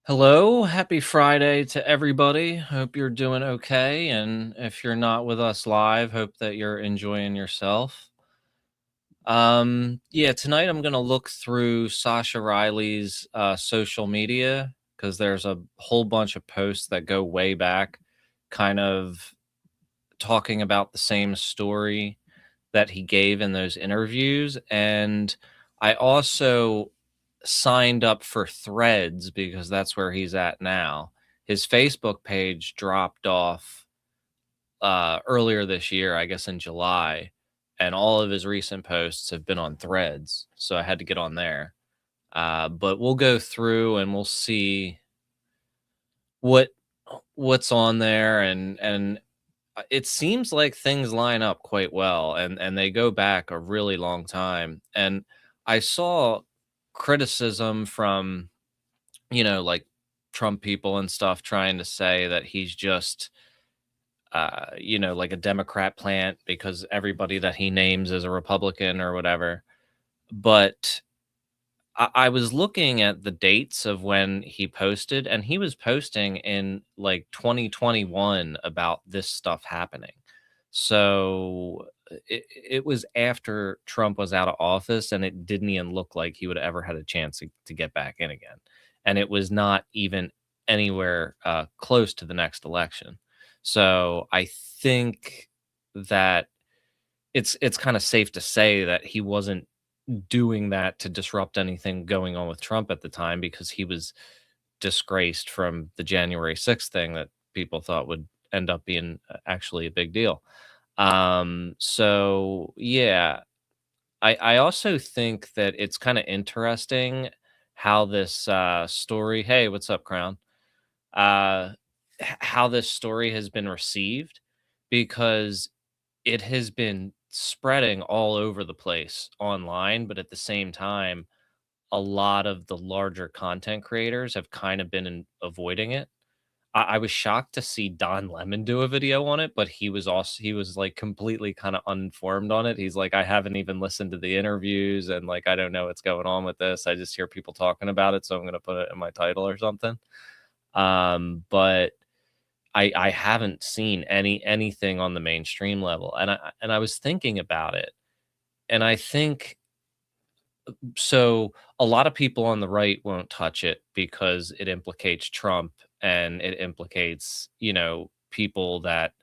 Hello, happy Friday to everybody. Hope you're doing okay. And if you're not with us live, hope that you're enjoying yourself. Yeah, tonight I'm gonna look through Sasha Riley's social media because there's a whole bunch of posts that go way back, kind of talking about the same story that he gave in those interviews. And I also signed up for Threads because that's where he's at now. His Facebook page dropped off earlier this year, I guess in July, and all of his recent posts have been on Threads. So I had to get on there. But we'll go through and we'll see what what's on there and it seems like things line up quite well and they go back a really long time. And I saw criticism from, like Trump people and stuff trying to say that he's just like a Democrat plant because everybody that he names is a Republican or whatever. But I was looking at the dates of when he posted, and he was posting in like 2021 about this stuff happening. So it was after Trump was out of office, and it didn't even look like he would have ever had a chance to get back in again. And it was not even anywhere close to the next election. So I think that it's kind of safe to say that he wasn't doing that to disrupt anything going on with Trump at the time because he was disgraced from the January 6th thing that people thought would end up being actually a big deal. So yeah, I also think that it's kind of interesting how this story, hey, what's up, Crown? Uh, how this story has been received because it has been spreading all over the place online, but at the same time, a lot of the larger content creators have kind of been avoiding it. I was shocked to see Don Lemon do a video on it, but he was like completely kind of uninformed on it. He's like, I haven't even listened to the interviews and like I don't know what's going on with this. I just hear people talking about it, so I'm gonna put it in my title or something. But I haven't seen anything on the mainstream level, and I was thinking about it, and I think so a lot of people on the right won't touch it because it implicates Trump and it implicates, people that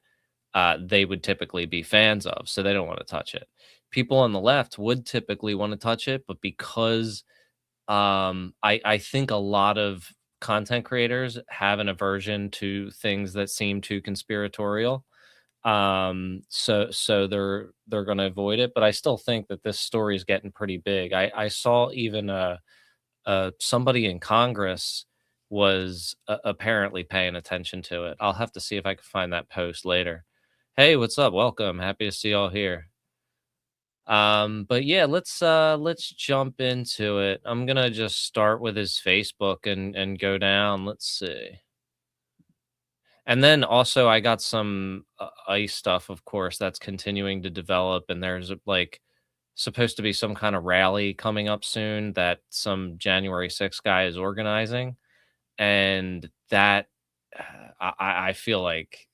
they would typically be fans of, so they don't want to touch it. People on the left would typically want to touch it, but because I think a lot of content creators have an aversion to things that seem too conspiratorial. So they're going to avoid it, but I still think that this story is getting pretty big. I saw even somebody in Congress was apparently paying attention to it. I'll have to see if I can find that post later. Hey, what's up? Welcome. Happy to see y'all here. But yeah, let's jump into it. I'm gonna just start with his Facebook and go down. Let's see. And then also I got some ice stuff, of course, that's continuing to develop, and there's like supposed to be some kind of rally coming up soon that some January 6th guy is organizing, and that I feel like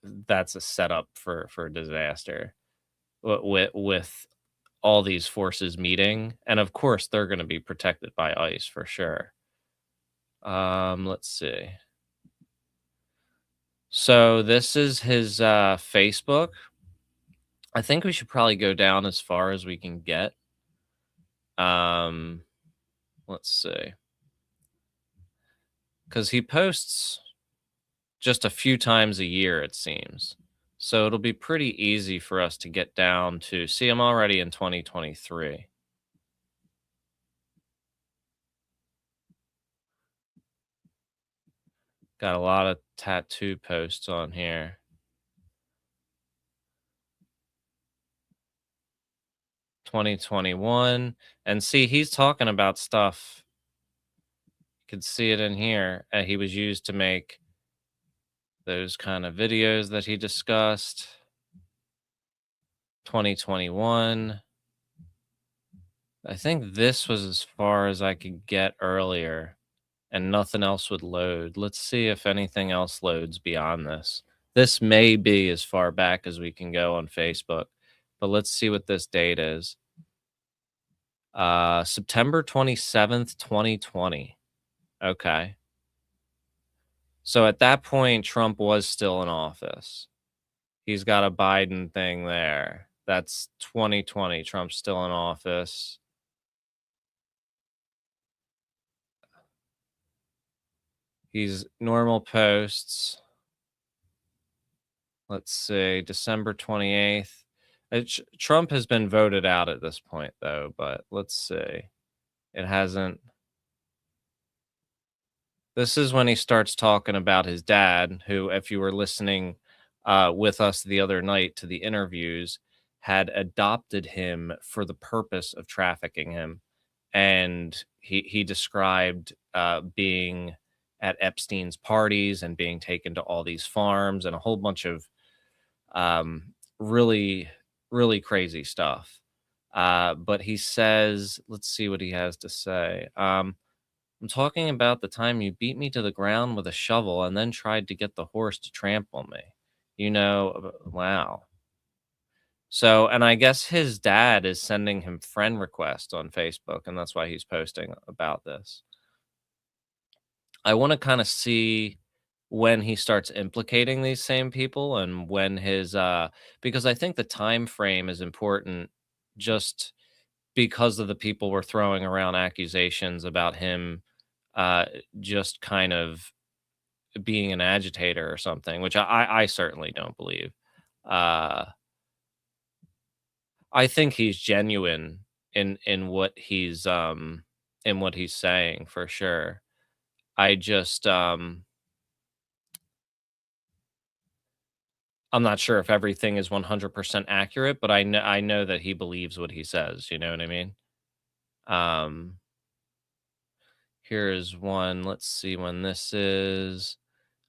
that's a setup for a disaster with all these forces meeting, and of course they're going to be protected by ice for sure. Let's see. So this is his Facebook. I think we should probably go down as far as we can get. um let's see, because he posts just a few times a year, it seems, so it'll be pretty easy for us to get down to see. I'm already in 2023. Got a lot of tattoo posts on here. 2021. And see, he's talking about stuff. You can see it in here. He was used to make those kind of videos that he discussed. 2021. I think this was as far as I could get earlier. and nothing else would load. Let's see if anything else loads beyond this. This may be as far back as we can go on Facebook, but let's see what this date is. September 27th, 2020. Okay. So at that point, Trump was still in office. He's got a Biden thing there. That's 2020. Trump's still in office. He's normal posts. Let's see, December 28th. Trump has been voted out at this point, though, but let's see. It hasn't. This is when he starts talking about his dad, who, if you were listening with us the other night to the interviews, had adopted him for the purpose of trafficking him. And he described being at Epstein's parties and being taken to all these farms and a whole bunch of really, really crazy stuff. But he says, let's see what he has to say. I'm talking about the time you beat me to the ground with a shovel and then tried to get the horse to trample me. Wow. So, and I guess his dad is sending him friend requests on Facebook, and that's why he's posting about this. I want to kind of see when he starts implicating these same people and when because I think the time frame is important just because of the people were throwing around accusations about him uh just kind of being an agitator or something, which I certainly don't believe. Uh I think he's genuine in what he's saying for sure. I just I'm not sure if everything is 100% accurate, but I know that he believes what he says, you know what I mean? Um, Here's one, let's see when this is.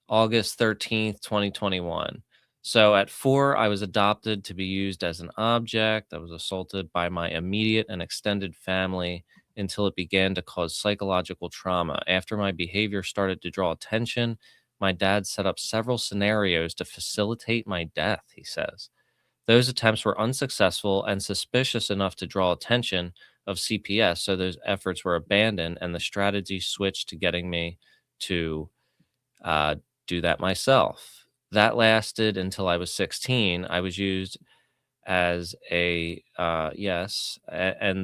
August 13th, 2021. So at 4, I was adopted to be used as an object. I was assaulted by my immediate and extended family until it began to cause psychological trauma. After my behavior started to draw attention, my dad set up several scenarios to facilitate my death, he says. Those attempts were unsuccessful and suspicious enough to draw attention of CPS, so those efforts were abandoned and the strategy switched to getting me to uh, do that myself. That lasted until I was 16. I was used as and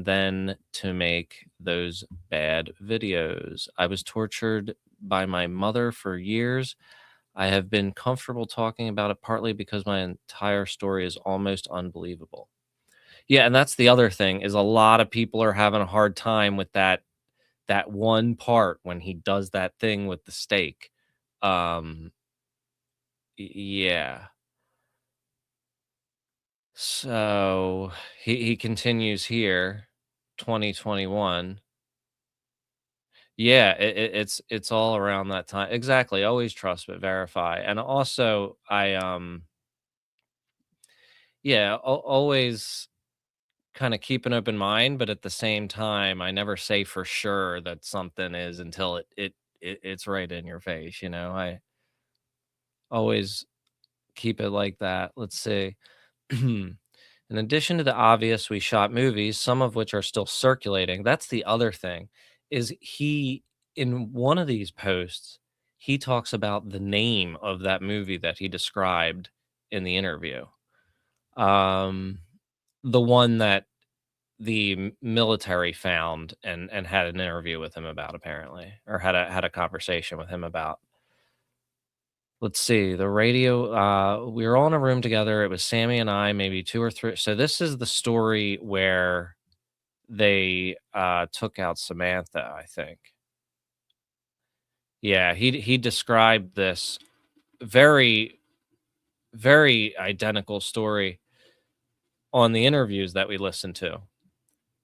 then to make those bad videos. I was tortured by my mother for years. I have been comfortable talking about it partly because my entire story is almost unbelievable. Yeah, and that's the other thing is a lot of people are having a hard time with that one part when he does that thing with the steak. Um yeah. So he continues here, 2021. Yeah, it's all around that time. Exactly. Always trust but verify. And also yeah, always kind of keep an open mind, but at the same time, I never say for sure that something is until it's right in your face, you know. I always keep it like that. Let's see. In addition to the obvious, we shot movies, some of which are still circulating. That's the other thing, is he in one of these posts, he talks about the name of that movie that he described in the interview. Um, the one that the military found and had an interview with him about apparently, or had a conversation with him about. Let's see, the radio, we were all in a room together. It was Sammy and I, maybe 2 or 3. So this is the story where they, took out Samantha, I think. Yeah, he described this very, very identical story on the interviews that we listened to,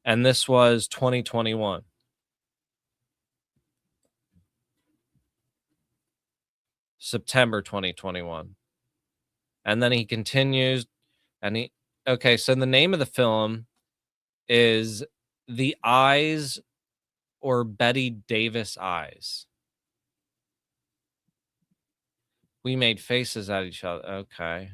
and this was 2021, September 2021, and then he continues, and he okay, so the name of the film is The Eyes or Betty Davis Eyes. We made faces at each other. Okay.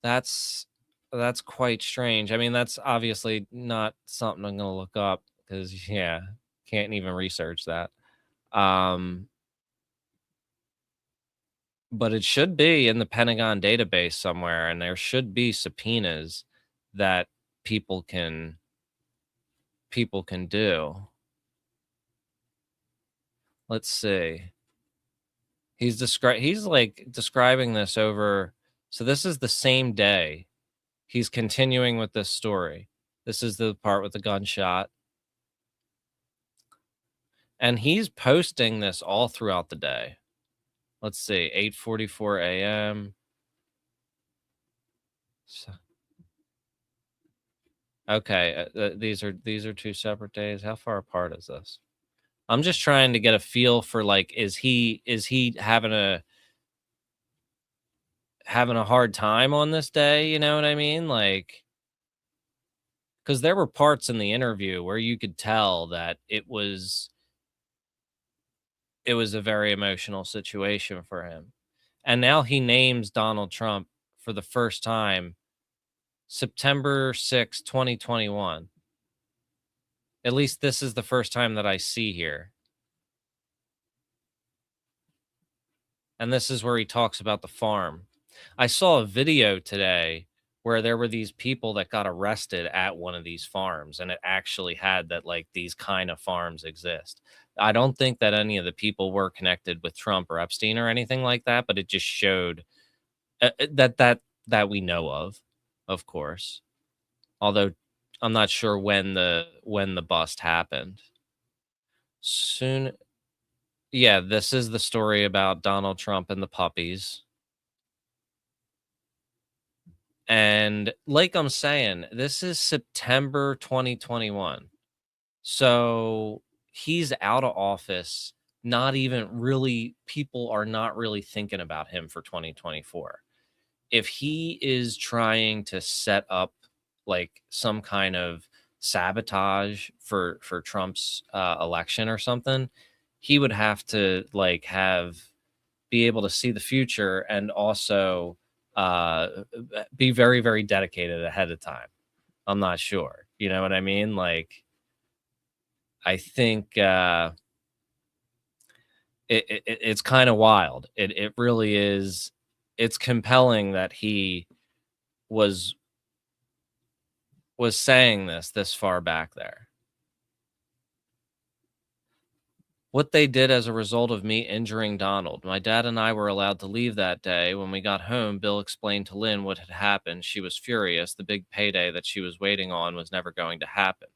That's that's quite strange. I mean, that's obviously not something I'm gonna look up because yeah, can't even research that. Um, but it should be in the Pentagon database somewhere, and there should be subpoenas that people can people can do. Let's see. He's like describing this over, so this is the same day. He's continuing with this story. This is the part with the gunshot. And he's posting this all throughout the day. Let's see, 8:44 AM. So okay, these are 2 separate days. How far apart is this? I'm just trying to get a feel for, like, is he having a hard time on this day, you know what I mean? Like, because there were parts in the interview where you could tell that it was a very emotional situation for him. And now he names Donald Trump for the first time September 6, 2021. At least this is the first time that I see here. And this is where he talks about the farm. I saw a video today where there were these people that got arrested at one of these farms, and it actually had that, like, these kind of farms exist. I don't think that any of the people were connected with Trump or Epstein or anything like that, but it just showed that we know of course. Although I'm not sure when the bust happened. Soon, yeah, this is the story about Donald Trump and the puppies. And like I'm saying, this is September 2021. So he's out of office. Not even really, people are not really thinking about him for 2024. If he is trying to set up like some kind of sabotage for Trump's election or something, he would have to like have be able to see the future and also uh be very very dedicated ahead of time. I'm not sure. You know what I mean? Like I think it's kind of wild. It really is. It's compelling that he was was saying this far back there. What they did as a result of me injuring Donald. My dad and I were allowed to leave that day. When we got home, Bill explained to Lynn what had happened. She was furious. The big payday that she was waiting on was never going to happen.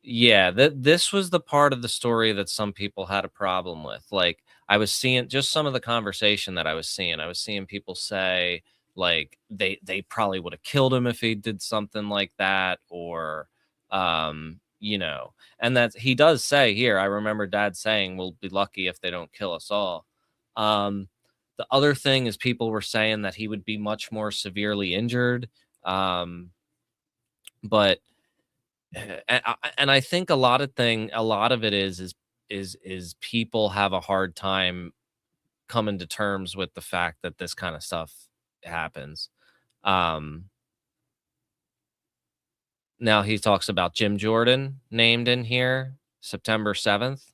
Yeah, this was the part of the story that some people had a problem with. Like, I was seeing just some of the conversation that I was seeing. I was seeing people say, like, they probably would have killed him if he did something like that, or, and that he does say here, I remember dad saying, "We'll be lucky if they don't kill us all." Um, the other thing is people were saying that he would be much more severely injured. But and I think a lot of it is people have a hard time coming to terms with the fact that this kind of stuff happens. Um, Now he talks about Jim Jordan named in here September 7th,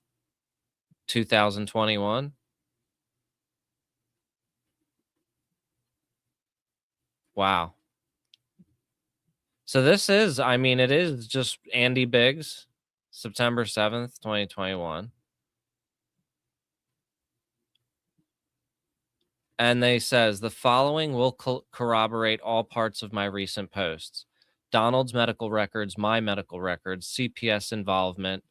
2021. Wow. So this is, I mean, it is just Andy Biggs, September 7th, 2021. And they says the following will corroborate all parts of my recent posts: Donald's medical records, my medical records, CPS involvement.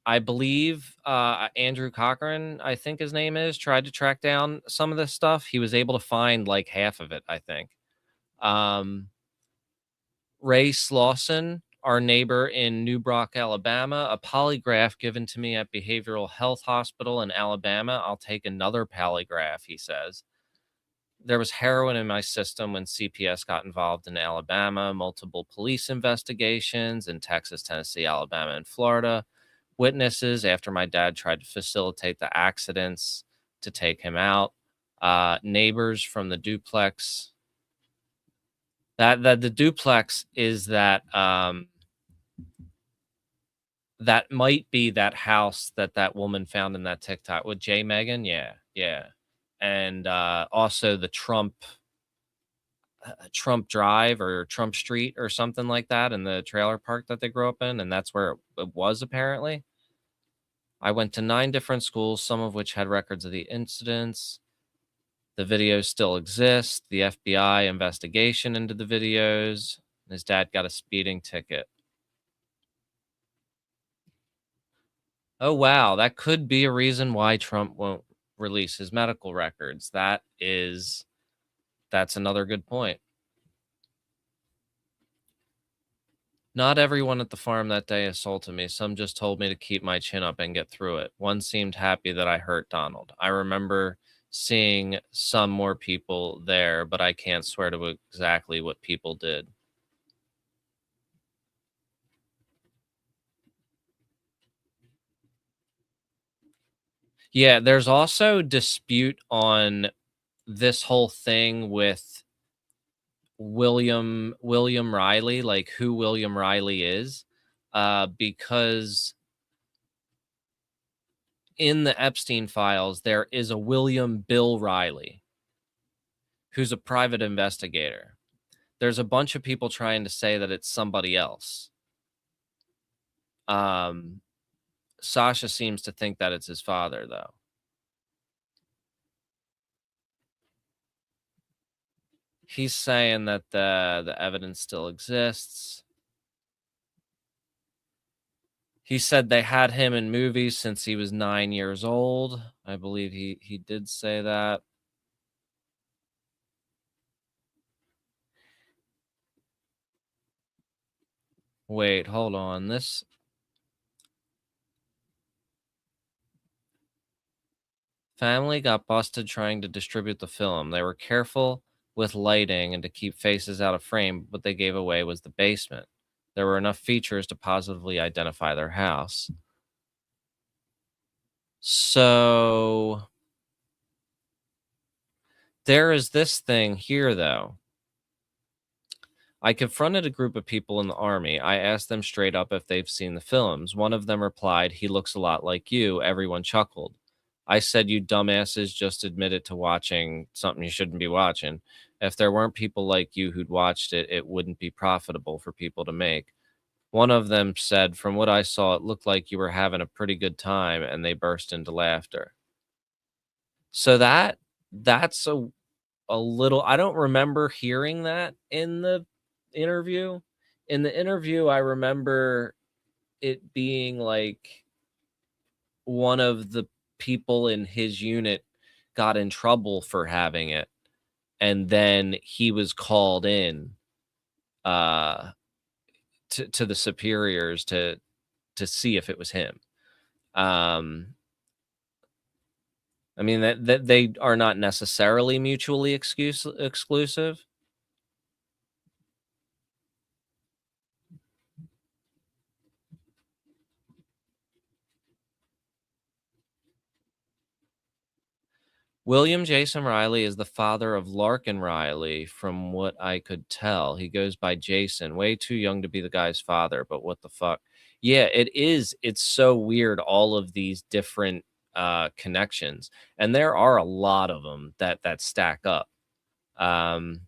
I believe Andrew Cochran, I think his name is, tried to track down some of this stuff. He was able to find like half of it, I think. um Ray Slauson, our neighbor in New Brock, Alabama, a polygraph given to me at behavioral health hospital in Alabama. I'll take another polygraph, he says. There was heroin in my system when CPS got involved in Alabama, multiple police investigations in Texas, Tennessee, Alabama, and Florida. witnesses after my dad tried to facilitate the accidents to take him out, neighbors from the duplex. That the duplex is that might be that house that that woman found in that TikTok with Jay Megan, yeah, yeah, and, also the Trump Drive or Trump Street or something like that in the trailer park that they grew up in, and that's where it was apparently. I went to 9 different schools, some of which had records of the incidents. The videos still exist. The FBI investigation into the videos. His dad got a speeding ticket. Oh, wow. That could be a reason why Trump won't release his medical records. That's another good point. Not everyone at the farm that day assaulted me. Some just told me to keep my chin up and get through it. One seemed happy that I hurt Donald. I remember seeing some more people there, but I can't swear to exactly what people did. Yeah, there's also dispute on this whole thing with William Riley, like who William Riley is, because in the Epstein files there is a William Bill Riley who's a private investigator. There's a bunch of people trying to say that it's somebody else. Um, Sasha seems to think that it's his father, though. He's saying that the evidence still exists. He said they had him in movies since he was 9 years old. I believe he did say that. Wait, hold on. This family got busted trying to distribute the film. They were careful with lighting and to keep faces out of frame. What they gave away was the basement. There were enough features to positively identify their house. So there is this thing here, though. I confronted a group of people in the army. I asked them straight up if they've seen the films. One of them replied, "He looks a lot like you." Everyone chuckled. I said, "You dumbasses just admitted to watching something you shouldn't be watching. If there weren't people like you who'd watched it, it wouldn't be profitable for people to make." One of them said, "From what I saw, it looked like you were having a pretty good time," and they burst into laughter. So that's a little, I don't remember hearing that in the interview. In the interview, I remember it being like one of the people in his unit got in trouble for having it, and then he was called in, uh, to the superiors to see if it was him. Um, I mean, that they are not necessarily mutually exclusive. William Jason Riley is the father of Larkin Riley, from what I could tell. He goes by Jason, way too young to be the guy's father, but what the fuck? Yeah, it is. It's so weird, all of these different connections. And there are a lot of them that stack up. Um,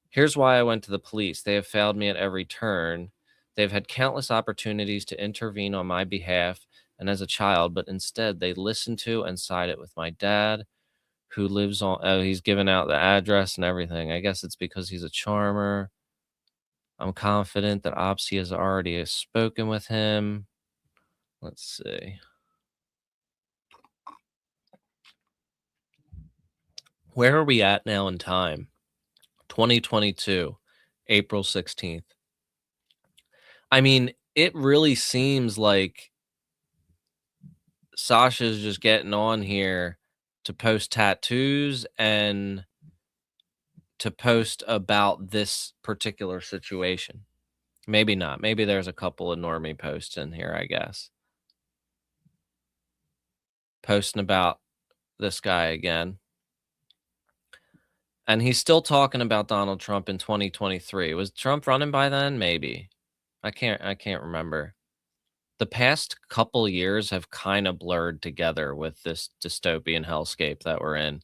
Here's why I went to the police. They have failed me at every turn. They've had countless opportunities to intervene on my behalf and as a child, but instead they listened to and sided with my dad who lives on, oh, he's given out the address and everything. I guess it's because he's a charmer. I'm confident that Opsy has already spoken with him. Let's see. Where are we at now in time? 2022, April 16th. I mean, it really seems like Sasha's just getting on here to post tattoos and to post about this particular situation. Maybe not. Maybe there's a couple of normie posts in here, I guess. posting about this guy again. And he's still talking about Donald Trump in 2023. Was Trump running by then? Maybe. I can't remember. The past couple years have kind of blurred together with this dystopian hellscape that we're in.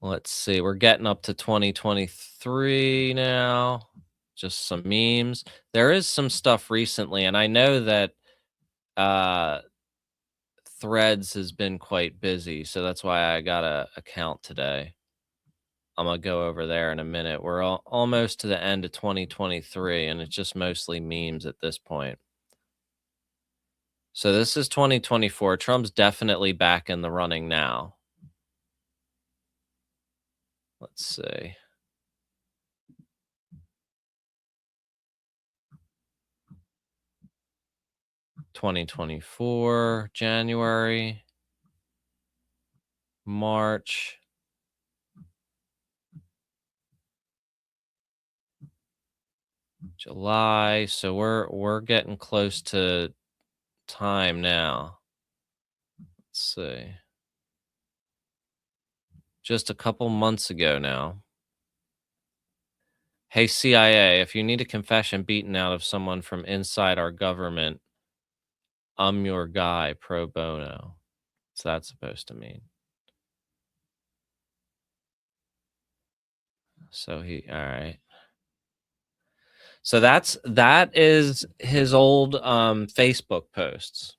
Let's see. We're getting up to 2023 now. Just some memes. There is some stuff recently, and I know that uh Threads has been quite busy, so that's why I got a account today. I'm gonna go over there in a minute. We're almost to the end of 2023, and it's just mostly memes at this point. So this is 2024. Trump's definitely back in the running now. Let's see. 2024, January, March, July. So we're getting close to time now. Let's see. Just a couple months ago now. Hey CIA, if you need a confession beaten out of someone from inside our government, I'm your guy pro bono. What's that supposed to mean? So he all right. So that is his old Facebook posts.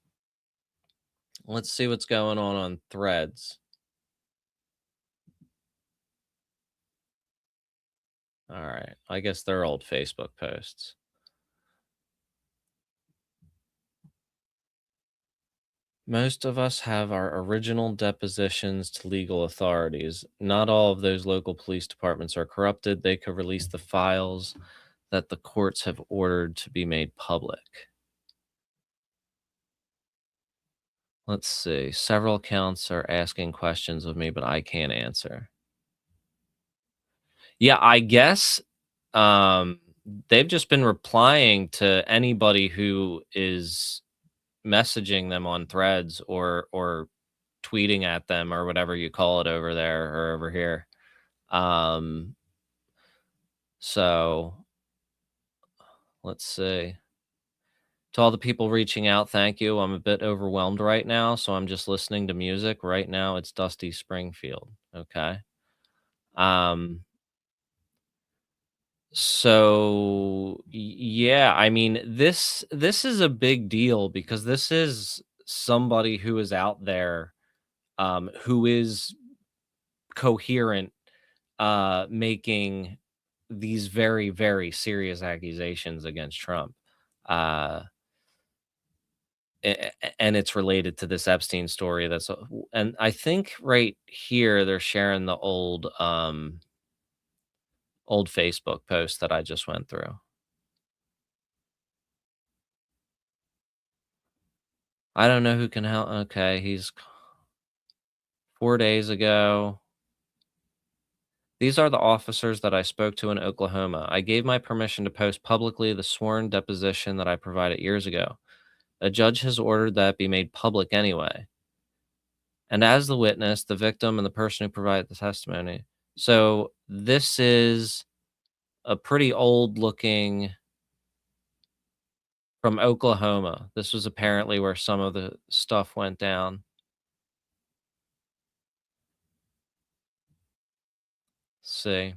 Let's see what's going on Threads. All right. I guess they're old Facebook posts. Most of us have our original depositions to legal authorities. Not all of those local police departments are corrupted. They could release the files that the courts have ordered to be made public. Let's see. Several accounts are asking questions of me, but I can't answer. Yeah, I guess um, they've just been replying to anybody who is messaging them on Threads or tweeting at them or whatever you call it over there or over here. Um, so let's see. To all the people reaching out, thank you. I'm a bit overwhelmed right now, so I'm just listening to music. Right now, it's Dusty Springfield. Okay. Um, yeah, I mean, this is a big deal because this is somebody who is out there, who is coherent, making these very, very serious accusations against Trump. Uh, and it's related to this Epstein story. And I think right here they're sharing the old Facebook post that I just went through. I don't know who can help. Okay, he's 4 days ago. These are the officers that I spoke to in Oklahoma. I gave my permission to post publicly the sworn deposition that I provided years ago. A judge has ordered that be made public anyway. And as the witness, the victim, and the person who provided the testimony. So this is a pretty old looking from Oklahoma. This was apparently where some of the stuff went down. Let's see.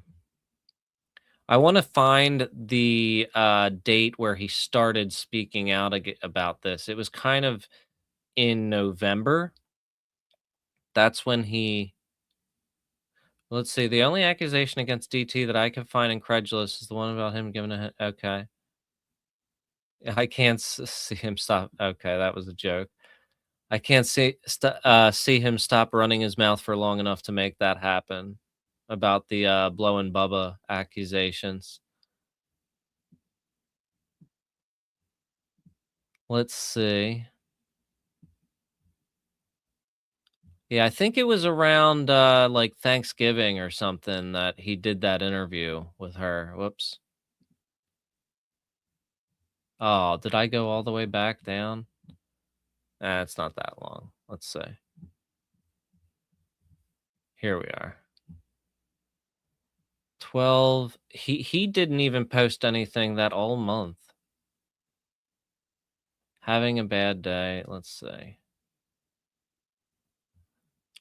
I want to find the date where he started speaking out about this. It was kind of in November. That's when he. Let's see. The only accusation against DT that I can find incredulous is the one about him giving a. Okay. I can't see him stop. Okay, that was a joke. I can't see him stop running his mouth for long enough to make that happen about the blowing Bubba accusations. Let's see. Yeah, I think it was around like Thanksgiving or something that he did that interview with her. Whoops. Oh, did I go all the way back down? It's not that long. Let's see. Here we are. 12. He didn't even post anything that all month. Having a bad day. Let's see.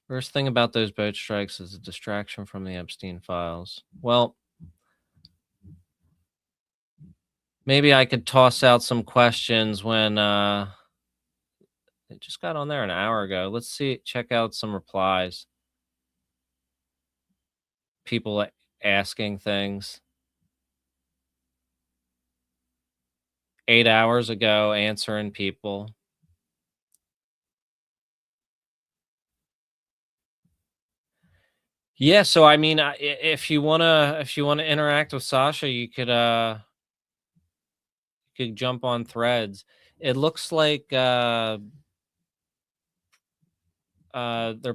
Worst thing about those boat strikes is a distraction from the Epstein files. Well, maybe I could toss out some questions when it just got on there an hour ago. Let's see, check out some replies. People asking things. 8 hours ago, answering people. Yeah, so I mean, if you wanna interact with Sasha, you could jump on Threads. It looks like they're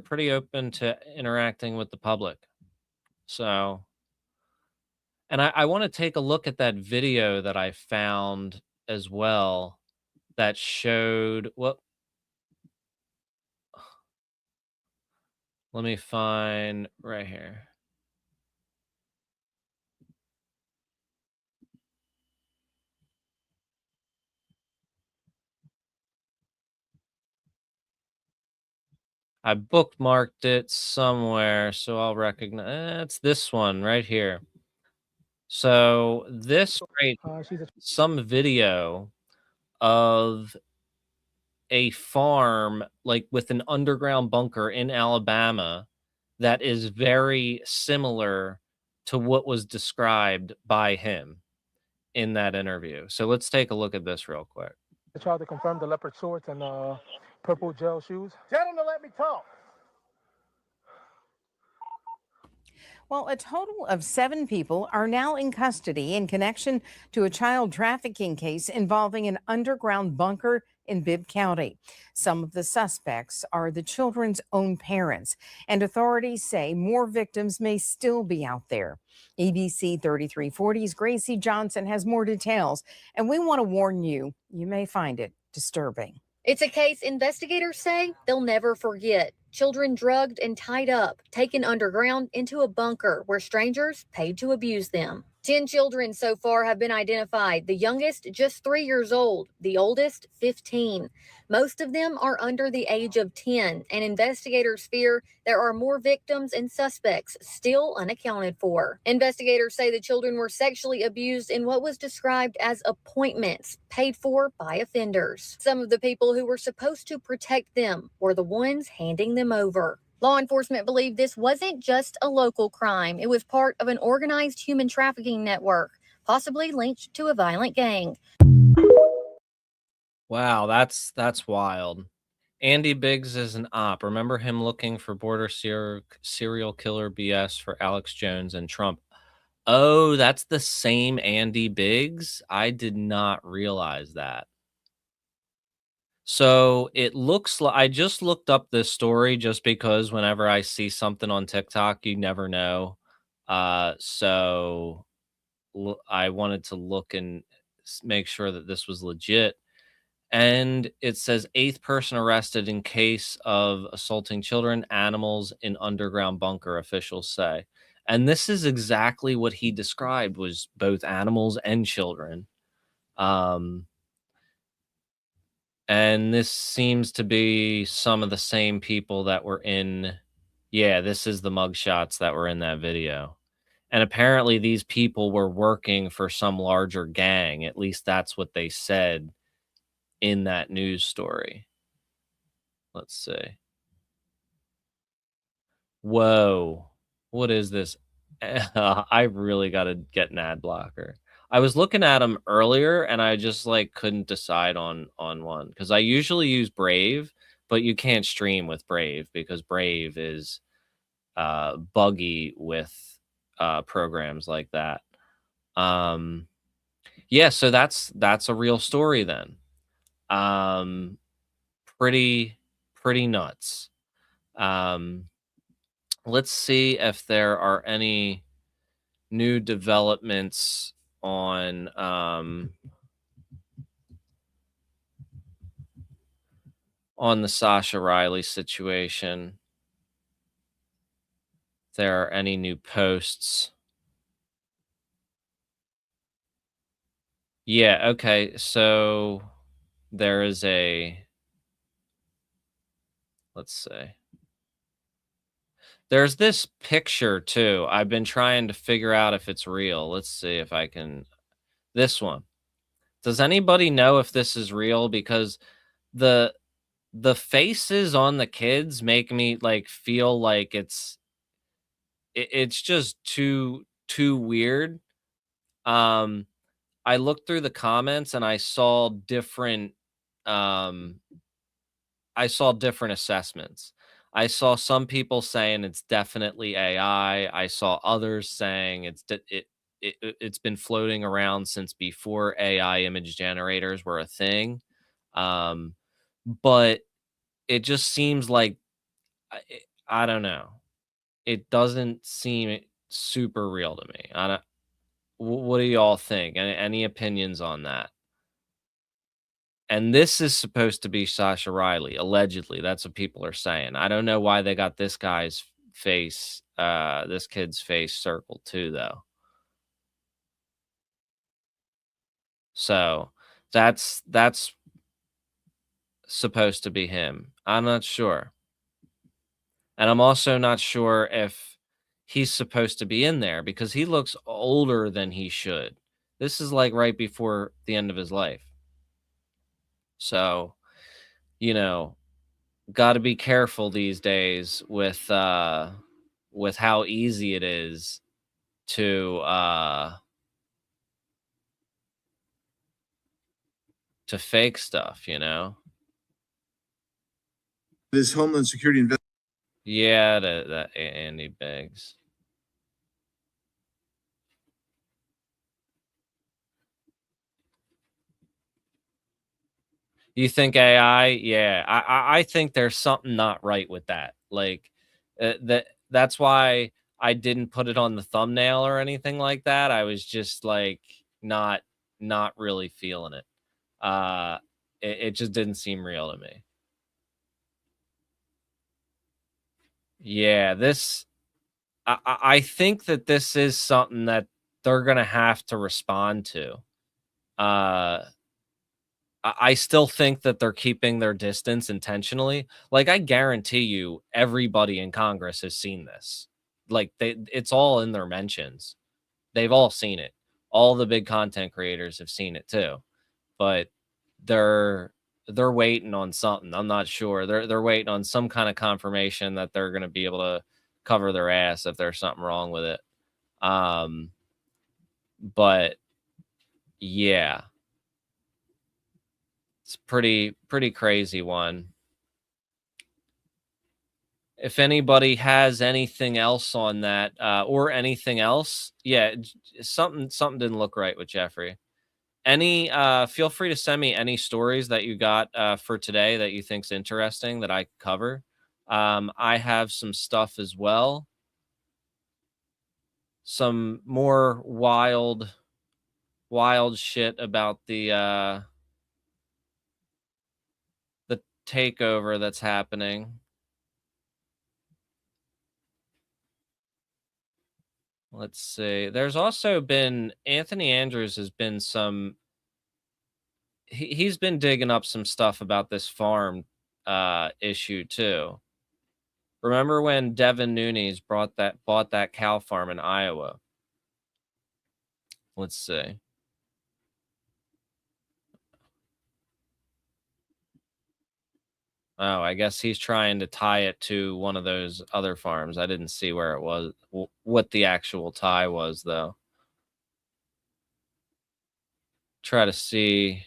pretty open to interacting with the public. So, and I want to take a look at that video that I found as well that showed what. Let me find right here. I bookmarked it somewhere, so I'll recognize it's this one right here. So this right, She's a some video of a farm like with an underground bunker in Alabama that is very similar to what was described by him in that interview. So let's take a look at this real quick. tried to confirm the leopard shorts and purple gel shoes. Gentlemen, let me talk. Well, a total of 7 people are now in custody in connection to a child trafficking case involving an underground bunker in Bibb County. Some of the suspects are the children's own parents, and authorities say more victims may still be out there. EBC 3340's Gracie Johnson has more details, and we want to warn you, you may find it disturbing. It's a case investigators say they'll never forget. Children drugged and tied up, taken underground into a bunker where strangers paid to abuse them. 10 children so far have been identified, the youngest just 3 years old, the oldest 15. Most of them are under the age of 10, and investigators fear there are more victims and suspects still unaccounted for. Investigators say the children were sexually abused in what was described as appointments paid for by offenders. Some of the people who were supposed to protect them were the ones handing them over. Law enforcement believe this wasn't just a local crime. It was part of an organized human trafficking network, possibly linked to a violent gang. Wow, that's wild. Andy Biggs is an op. Remember him looking for border serial killer BS for Alex Jones and Trump. Oh, that's the same Andy Biggs? I did not realize that. So it looks like I just looked up this story just because whenever I see something on TikTok, you never know. So I wanted to look and make sure that this was legit. And it says eighth person arrested in case of assaulting children, animals in underground bunker, officials say. And this is exactly what he described was both animals and children. And this seems to be some of the same people that were in. Yeah, this is the mugshots that were in that video. And apparently these people were working for some larger gang. At least that's what they said in that news story. Let's see. Whoa. What is this? I really got to get an ad blocker. I was looking at them earlier and I just like couldn't decide on one because I usually use Brave, but you can't stream with Brave because Brave is buggy with programs like that. Um yeah, so that's a real story then. Um pretty nuts. Um let's see if there are any new developments on on the Sasha Riley situation. If there are any new posts. Yeah, okay. So there is a, let's see. There's this picture too. I've been trying to figure out if it's real. Let's see if I can. This one. Does anybody know if this is real? Because the faces on the kids make me like feel like it's just too weird. Um I looked through the comments and um I saw different assessments. I saw some people saying it's definitely AI. I saw others saying it's been floating around since before AI image generators were a thing. Um, but it just seems like I, I don't know. It doesn't seem super real to me. I don't. What do y'all think? Any opinions on that? And this is supposed to be Sasha Riley, allegedly. That's what people are saying. I don't know why they got this guy's face, this kid's face circled too, though. So that's supposed to be him. I'm not sure. And I'm also not sure if he's supposed to be in there because he looks older than he should. This is like right before the end of his life. So, you know, got to be careful these days with how easy it is to fake stuff, you know. This Homeland Security Yeah, that Andy Biggs. You think AI? Yeah, I think there's something not right with that. Like that's why I didn't put it on the thumbnail or anything like that. I was just like not really feeling it. It just didn't seem real to me. Yeah, I think that this is something that they're gonna have to respond to. I still think that they're keeping their distance intentionally. Like, I guarantee you, everybody in Congress has seen this. Like, it's all in their mentions. They've all seen it. All the big content creators have seen it too. But they're waiting on something. I'm not sure. They're waiting on some kind of confirmation that they're going to be able to cover their ass if there's something wrong with it. But yeah, it's pretty crazy one. If anybody has anything else on that, or anything else, yeah, something didn't look right with Jeffrey. Any feel free to send me any stories that you got for today that you think's interesting that I could cover. I have some stuff as well. Some more wild shit about the takeover that's happening. Let's see. There's also been Anthony Andrews has been some he's been digging up some stuff about this farm issue too. Remember when Devin Nunes bought that cow farm in Iowa? Let's see. Oh, I guess he's trying to tie it to one of those other farms. I didn't see where it was, what the actual tie was, though. Try to see.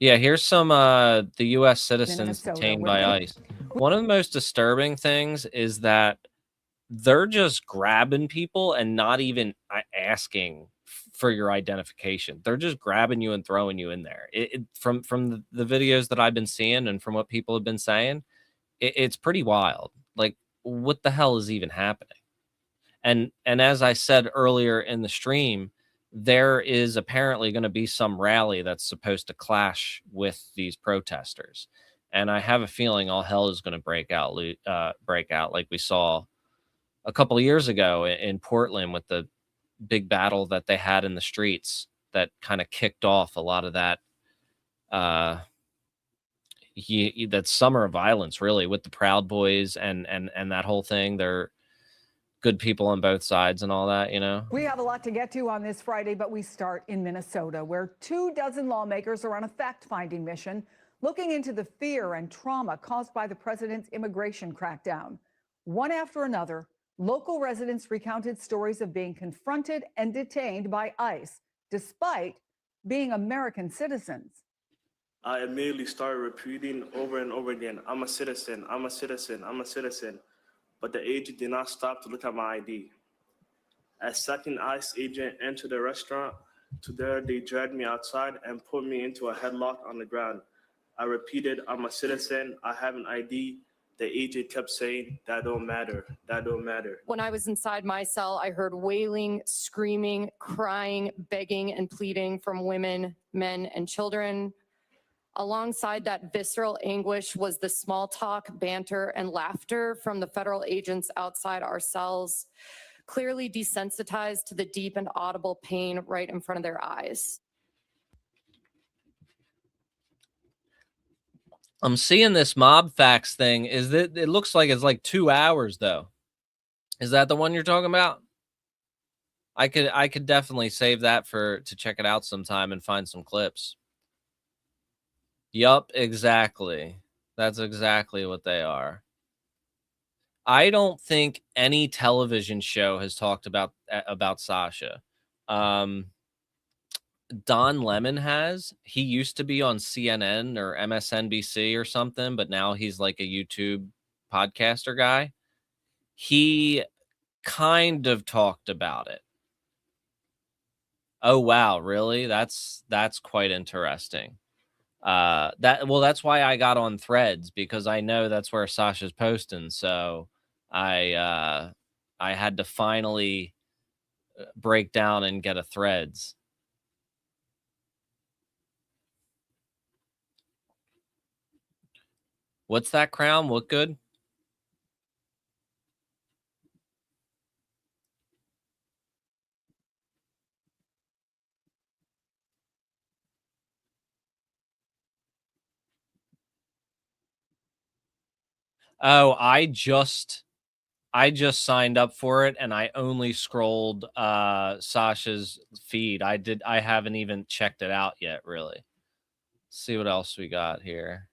Yeah, here's some the U.S. citizens detained by ICE. One of the most disturbing things is that they're just grabbing people and not even asking for your identification. They're just grabbing you and throwing you in there. From the videos that I've been seeing and from what people have been saying, it's pretty wild. Like, what the hell is even happening? And as I said earlier in the stream, there is apparently going to be some rally that's supposed to clash with these protesters. And I have a feeling all hell is going to break out like we saw a couple of years ago in Portland with the big battle that they had in the streets that kind of kicked off a lot of that uh that summer of violence, really, with the Proud Boys and that whole thing. They're good people on both sides and all that, you know. We have a lot to get to on this Friday, but we start in Minnesota, where 24 lawmakers are on a fact-finding mission looking into the fear and trauma caused by the president's immigration crackdown. One after another, local residents recounted stories of being confronted and detained by ICE, despite being American citizens. I immediately started repeating over and over again, I'm a citizen, I'm a citizen, I'm a citizen. But the agent did not stop to look at my ID. As second ICE agent entered the restaurant, they dragged me outside and put me into a headlock on the ground. I repeated, I'm a citizen, I have an ID. The agent kept saying, that don't matter, that don't matter. When I was inside my cell, I heard wailing, screaming, crying, begging, and pleading from women, men, and children. Alongside that visceral anguish was the small talk, banter, and laughter from the federal agents outside our cells, clearly desensitized to the deep and audible pain right in front of their eyes. I'm seeing this mob facts thing. Is that it looks like it's like 2 hours though. Is that the one you're talking about? I could definitely save that to check it out sometime and find some clips. Yup, exactly. That's exactly what they are. I don't think any television show has talked about Sascha. Don Lemon has. He used to be on CNN or MSNBC or something, but now he's like a YouTube podcaster guy. He kind of talked about it. Oh wow, really? That's quite interesting. That's why I got on Threads, because I know that's where Sascha's posting. So I had to finally break down and get a Threads. What's that, Crown? Look good? Oh, I just signed up for it and I only scrolled Sascha's feed. I haven't even checked it out yet, really. Let's see what else we got here.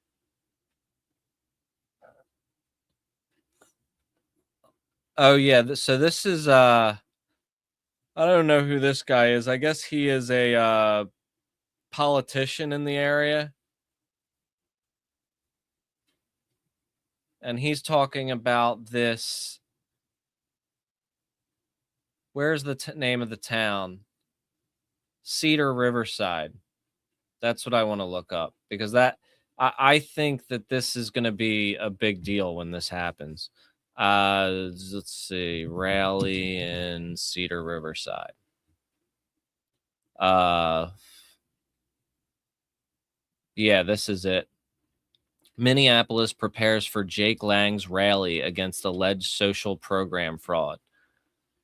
Oh yeah, so this is I don't know who this guy is. I guess he is a politician in the area. And he's talking about this. Where's the name of the town? Cedar Riverside. That's what I want to look up, because I think that this is going to be a big deal when this happens. Let's see, rally in Cedar Riverside. Yeah, this is it. Minneapolis prepares for Jake Lang's rally against alleged social program fraud.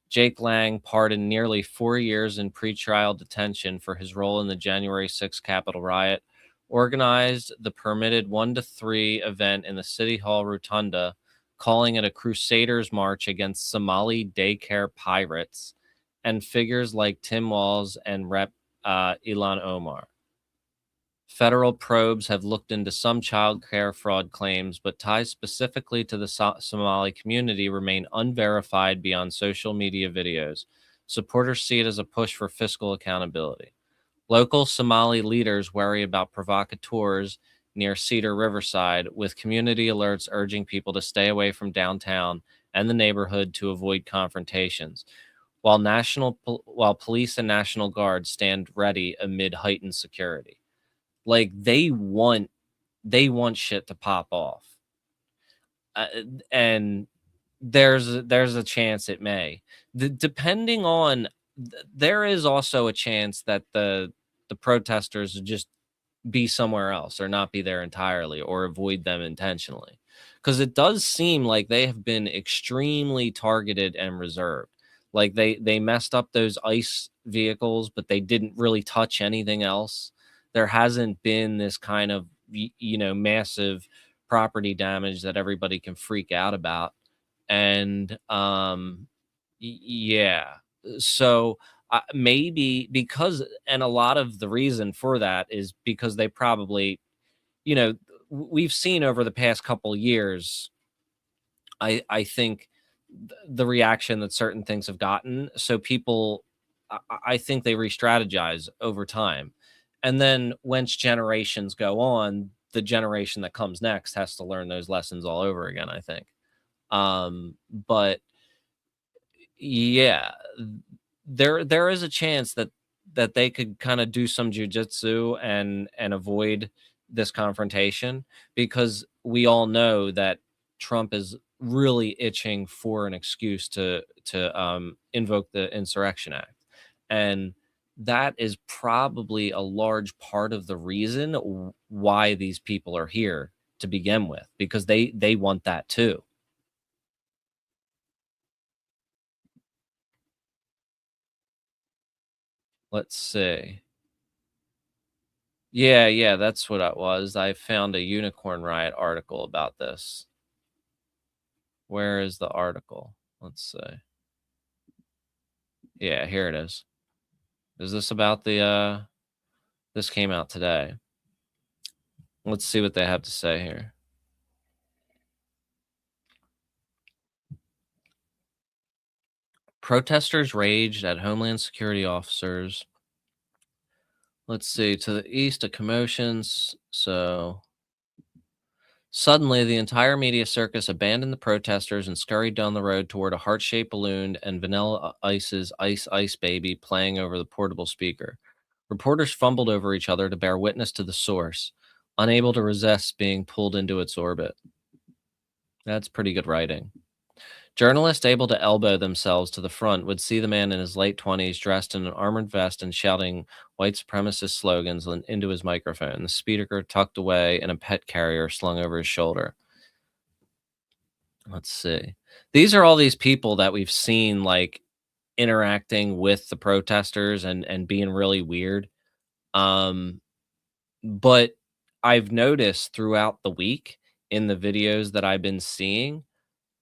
Jake Lang, pardoned nearly 4 years in pretrial detention for his role in the January 6th Capitol riot, organized the permitted 1 to 3 event in the City Hall Rotunda, calling it a Crusaders' March against Somali daycare pirates and figures like Tim Walz and Rep. Ilhan Omar. Federal probes have looked into some child care fraud claims, but ties specifically to the Somali community remain unverified beyond social media videos. Supporters see it as a push for fiscal accountability. Local Somali leaders worry about provocateurs near Cedar Riverside, with community alerts urging people to stay away from downtown and the neighborhood to avoid confrontations, while police and National Guard stand ready amid heightened security. Like, they want shit to pop off, and there's a chance it may. Depending on there is also a chance that the protesters just be somewhere else or not be there entirely or avoid them intentionally, because it does seem like they have been extremely targeted and reserved. Like they messed up those ice vehicles, but they didn't really touch anything else. There hasn't been this kind of massive property damage that everybody can freak out about. And yeah, so maybe because, and a lot of the reason for that is because they probably, we've seen over the past couple years, I think the reaction that certain things have gotten. So people, I think they re-strategize over time, and then once generations go on, the generation that comes next has to learn those lessons all over again, I think. But yeah, there is a chance that they could kind of do some jujitsu and avoid this confrontation, because we all know that Trump is really itching for an excuse to invoke the Insurrection Act, and that is probably a large part of the reason why these people are here to begin with, because they want that too. Let's see. Yeah, yeah, that's what it was. I found a Unicorn Riot article about this. Where is the article? Let's see. Yeah, here it is. Is this about this came out today. Let's see what they have to say here. Protesters raged at Homeland Security officers. Let's see. To the east, a commotions. So suddenly, the entire media circus abandoned the protesters and scurried down the road toward a heart-shaped balloon and Vanilla Ice's Ice Ice Baby playing over the portable speaker. Reporters fumbled over each other to bear witness to the source, unable to resist being pulled into its orbit. That's pretty good writing. Journalists able to elbow themselves to the front would see the man in his late 20s dressed in an armored vest and shouting white supremacist slogans into his microphone, the speaker tucked away in a pet carrier slung over his shoulder. Let's see. These are all these people that we've seen like interacting with the protesters and being really weird. But I've noticed throughout the week in the videos that I've been seeing,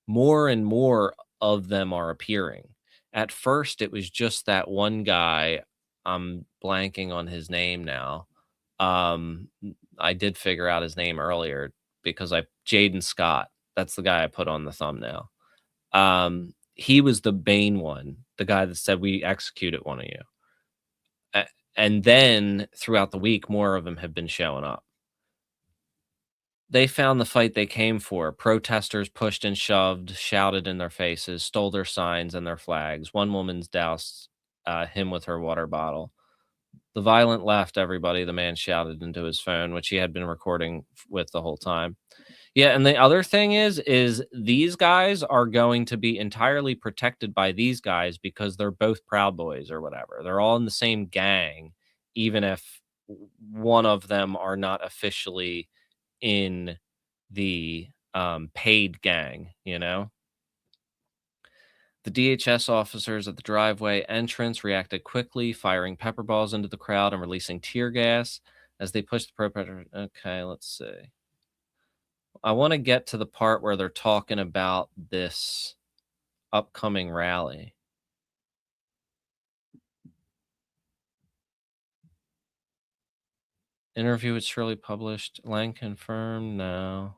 more and more of them are appearing. At first, it was just that one guy. I'm blanking on his name now. I did figure out his name earlier because Jaden Scott. That's the guy I put on the thumbnail. He was the Bane one, the guy that said we executed one of you. And then throughout the week, more of them have been showing up. They found the fight they came for. Protesters pushed and shoved, shouted in their faces, stole their signs and their flags. One woman's doused him with her water bottle. The violent left, everybody, the man shouted into his phone, which he had been recording with the whole time. Yeah, and the other thing is these guys are going to be entirely protected by these guys because they're both Proud Boys or whatever. They're all in the same gang, even if one of them are not officially in the paid gang, The DHS officers at the driveway entrance reacted quickly, firing pepper balls into the crowd and releasing tear gas as they pushed the protesters. Okay, let's see. I want to get to the part where they're talking about this upcoming rally. Interview with Shirley published. Lang confirmed. No.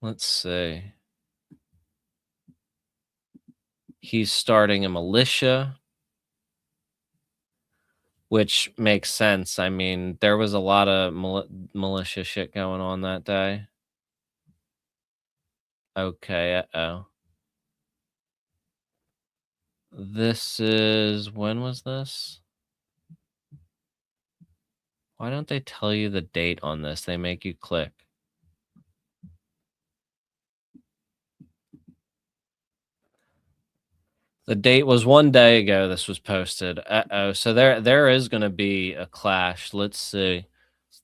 Let's see. He's starting a militia, which makes sense. I mean, there was a lot of militia shit going on that day. Okay, uh-oh. This is, when was this? Why don't they tell you the date on this? They make you click. The date was 1 day ago this was posted. Uh-oh. So there is going to be a clash. Let's see.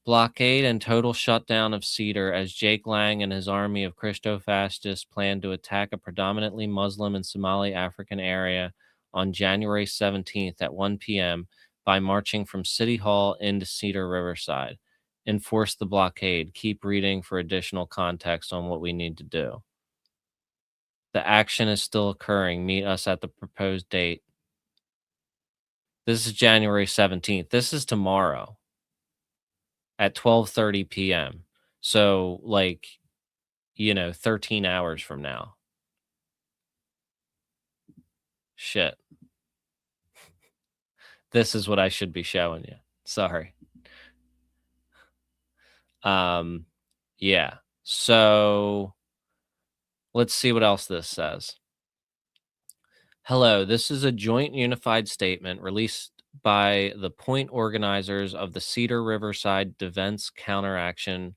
Blockade and total shutdown of Cedar as Jake Lang and his army of Christo-fascists plan to attack a predominantly Muslim and Somali African area on January 17th at 1 p.m. by marching from City Hall into Cedar Riverside. Enforce the blockade. Keep reading for additional context on what we need to do. The action is still occurring. Meet us at the proposed date. This is January 17th. This is tomorrow at 12:30 p.m. So, like, 13 hours from now. Shit. This is what I should be showing you. Sorry. Yeah. So, let's see what else this says. Hello, this is a joint unified statement released by the point organizers of the Cedar Riverside Defense Counteraction,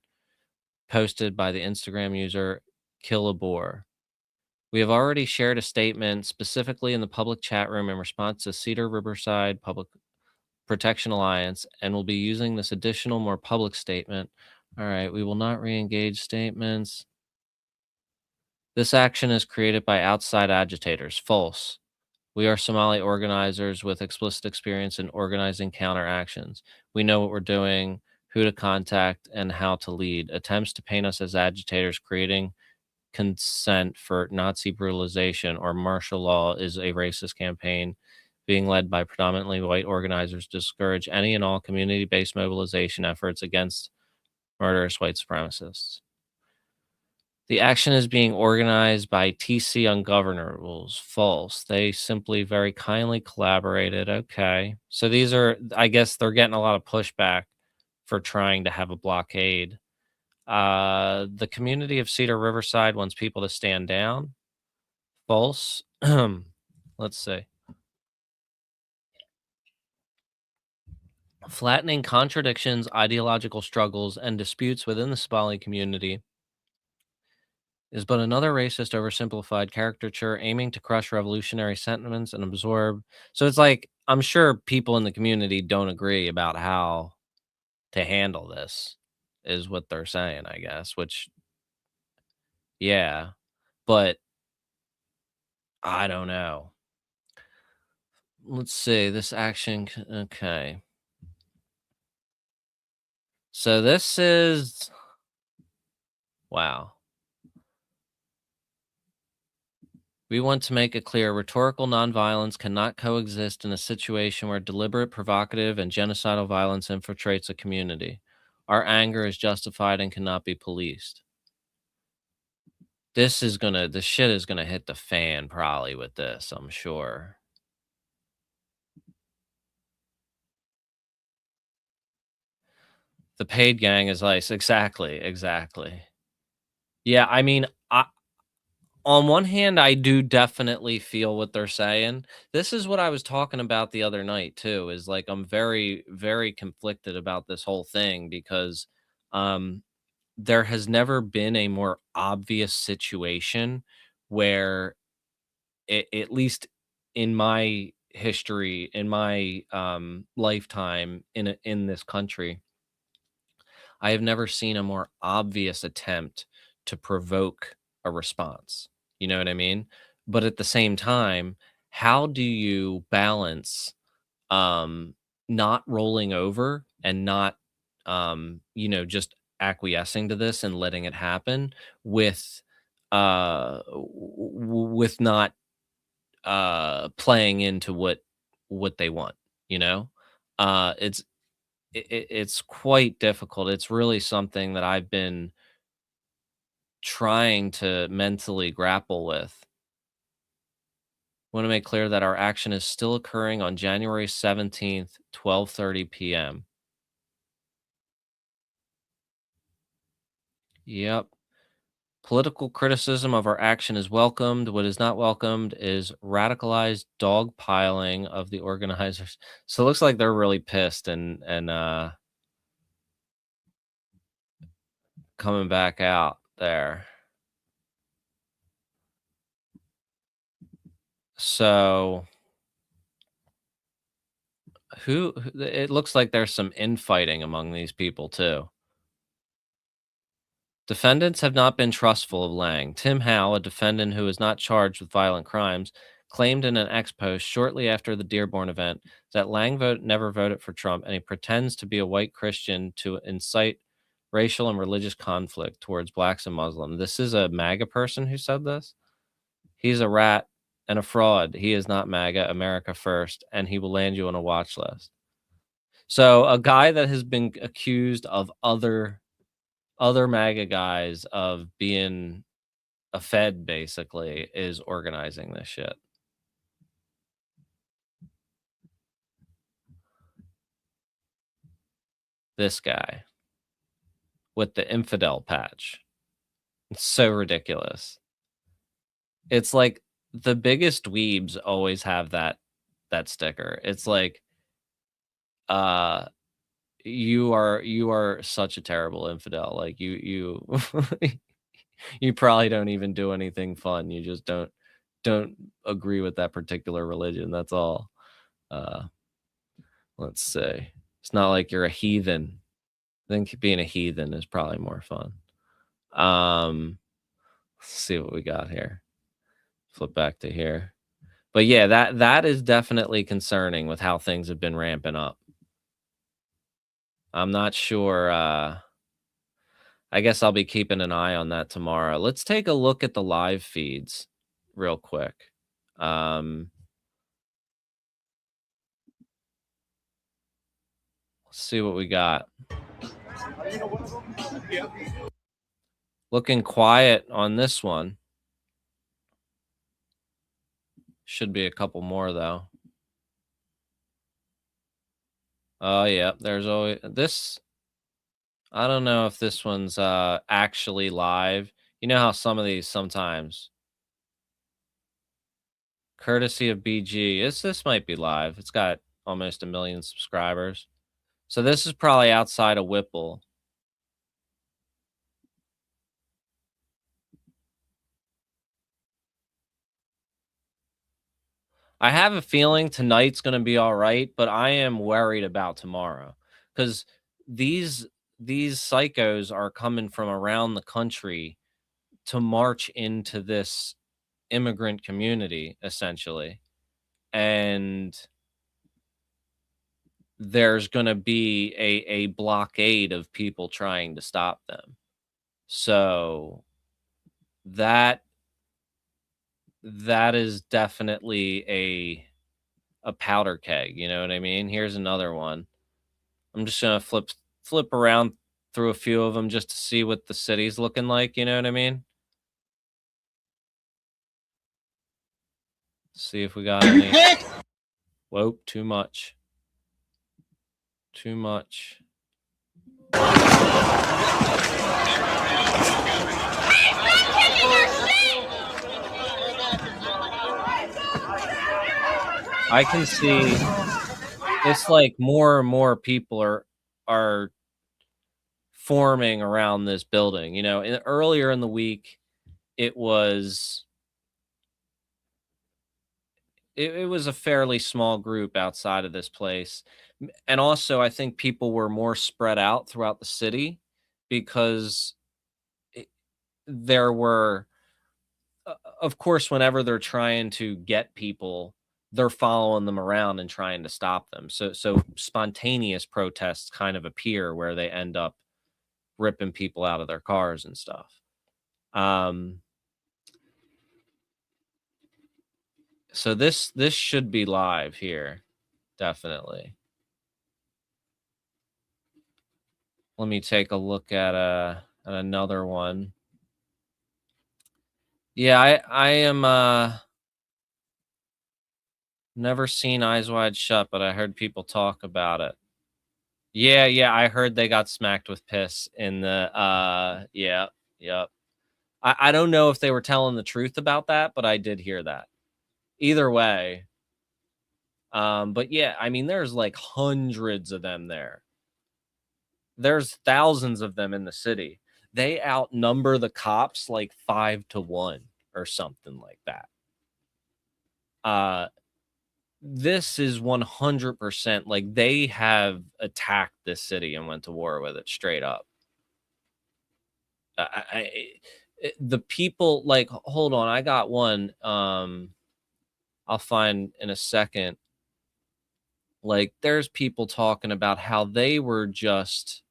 posted by the Instagram user Killabore. We have already shared a statement specifically in the public chat room in response to Cedar Riverside Public Protection Alliance and will be using this additional, more public statement. All right, we will not re-engage statements. This action is created by outside agitators. False. We are Somali organizers with explicit experience in organizing counteractions. We know what we're doing, who to contact, and how to lead. Attempts to paint us as agitators creating consent for Nazi brutalization or martial law is a racist campaign being led by predominantly white organizers to discourage any and all community-based mobilization efforts against murderous white supremacists. The action is being organized by TC Ungovernables. False. They simply very kindly collaborated. Okay. So these are, I guess they're getting a lot of pushback for trying to have a blockade. The community of Cedar Riverside wants people to stand down. False. Let's see. Flattening contradictions, ideological struggles, and disputes within the Somali community is but another racist, oversimplified caricature aiming to crush revolutionary sentiments and absorb. So it's like, I'm sure people in the community don't agree about how to handle this, is what they're saying, I guess, which, yeah, but I don't know. Let's see, this action, okay. So this is, wow. We want to make it clear rhetorical nonviolence cannot coexist in a situation where deliberate, provocative, and genocidal violence infiltrates a community. Our anger is justified and cannot be policed. This shit is gonna hit the fan probably with this, I'm sure. The paid gang is ice. Exactly. Yeah, I mean, on one hand, I do definitely feel what they're saying. This is what I was talking about the other night too, is like I'm very, very conflicted about this whole thing because um there has never been a more obvious situation where at least in my history, in my lifetime in this country, I have never seen a more obvious attempt to provoke a response. You know what I mean? But at the same time, how do you balance um not rolling over and not just acquiescing to this and letting it happen with with not playing into what they want, you know? It's it's quite difficult. It's really something that I've been trying to mentally grapple with. Want to make clear that our action is still occurring on January 17th, 12:30 p.m. Yep. Political criticism of our action is welcomed. What is not welcomed is radicalized dogpiling of the organizers. So it looks like they're really pissed and coming back out there. So it looks like there's some infighting among these people too. Defendants have not been trustful of Lang. Tim Howe, a defendant who is not charged with violent crimes, claimed in an ex post shortly after the Dearborn event that Lang never voted for Trump, and he pretends to be a white Christian to incite racial and religious conflict towards blacks and Muslims. This is a MAGA person who said this. He's a rat and a fraud. He is not MAGA, America first, and he will land you on a watch list. So a guy that has been accused of other MAGA guys of being a Fed basically is organizing this shit. This guy with the infidel patch. It's so ridiculous. It's like the biggest dweebs always have that sticker. It's like you are such a terrible infidel. Like you you probably don't even do anything fun. You just don't agree with that particular religion. That's all. Let's see. It's not like you're a heathen. I think being a heathen is probably more fun. Let's see what we got here. Flip back to here. But yeah, that is definitely concerning with how things have been ramping up. I'm not sure. I guess I'll be keeping an eye on that tomorrow. Let's take a look at the live feeds real quick. Let's see what we got. Looking quiet on this one. Should be a couple more though. Oh yeah, there's always this. I don't know if this one's actually live. You know how some of these sometimes. Courtesy of BG. This might be live. It's got almost 1 million subscribers. So this is probably outside of Whipple. I have a feeling tonight's going to be all right, but I am worried about tomorrow because these psychos are coming from around the country to march into this immigrant community, essentially. And there's going to be a blockade of people trying to stop them. So that is definitely a powder keg, you know what I mean? Here's another one. I'm just gonna flip around through a few of them just to see what the city's looking like, you know what I mean? See if we got any. Whoa, too much. Too much. I can see it's like more and more people are forming around this building. You know, earlier in the week, it was a fairly small group outside of this place. And also, I think people were more spread out throughout the city because there were, of course, whenever they're trying to get people, they're following them around and trying to stop them. So spontaneous protests kind of appear where they end up ripping people out of their cars and stuff. So this should be live here, definitely. Let me take a look at another one. Yeah, I am never seen Eyes Wide Shut, but I heard people talk about it. Yeah, I heard they got smacked with piss in the yep. I don't know if they were telling the truth about that, but I did hear that. Either way. But yeah, I mean there's like hundreds of them there. There's thousands of them in the city. They outnumber the cops like 5 to 1 or something like that. This is 100% like they have attacked this city and went to war with it straight up. The people, like, hold on, I got one. I'll find in a second. Like, there's people talking about how they were just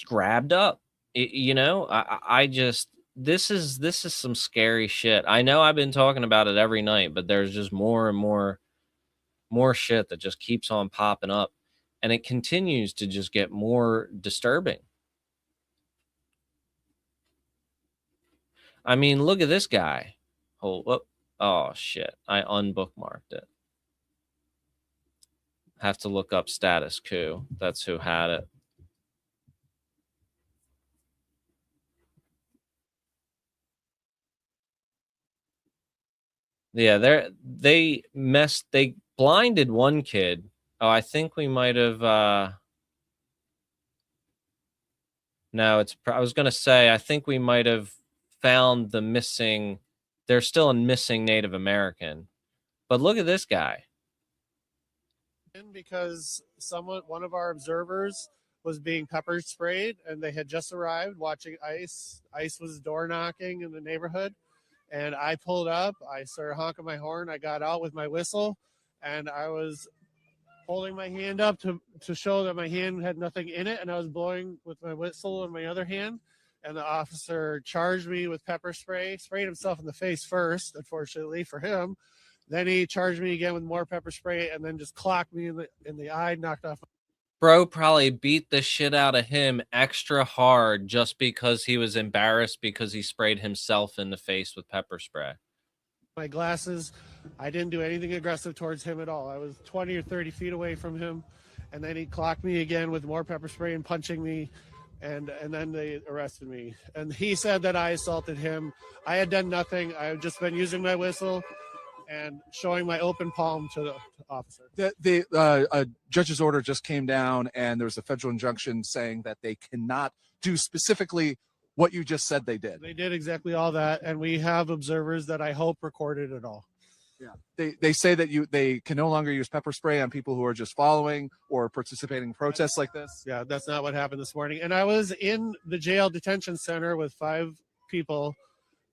grabbed up. You know, I just this is some scary shit. I know I've been talking about it every night, but there's just more and more shit that just keeps on popping up, and it continues to just get more disturbing. I mean, look at this guy. Oh shit, I unbookmarked it. Have to look up status coup. That's who had it. Yeah, they blinded one kid. Oh, I think we might have no, I was going to say I think we might have found the missing. There's still a missing Native American. But look at this guy. Because one of our observers was being pepper sprayed, and they had just arrived watching ICE. ICE was door knocking in the neighborhood, and I pulled up. I started honking my horn. I got out with my whistle, and I was holding my hand up to show that my hand had nothing in it, and I was blowing with my whistle in my other hand. And the officer charged me with pepper spray, sprayed himself in the face first, unfortunately for him. Then he charged me again with more pepper spray, and then just clocked me in the eye, knocked off. Bro probably beat the shit out of him extra hard just because he was embarrassed because he sprayed himself in the face with pepper spray. My glasses, I didn't do anything aggressive towards him at all. I was 20 or 30 feet away from him, and then he clocked me again with more pepper spray and punching me, and then they arrested me. And he said that I assaulted him. I had done nothing. I had just been using my whistle and showing my open palm to the officer. The judge's order just came down, and there's a federal injunction saying that they cannot do specifically what you just said they did. They did exactly all that, and we have observers that I hope recorded it all. Yeah, they say that they can no longer use pepper spray on people who are just following or participating in protests like this. Yeah, that's not what happened this morning. And I was in the jail detention center with 5 people,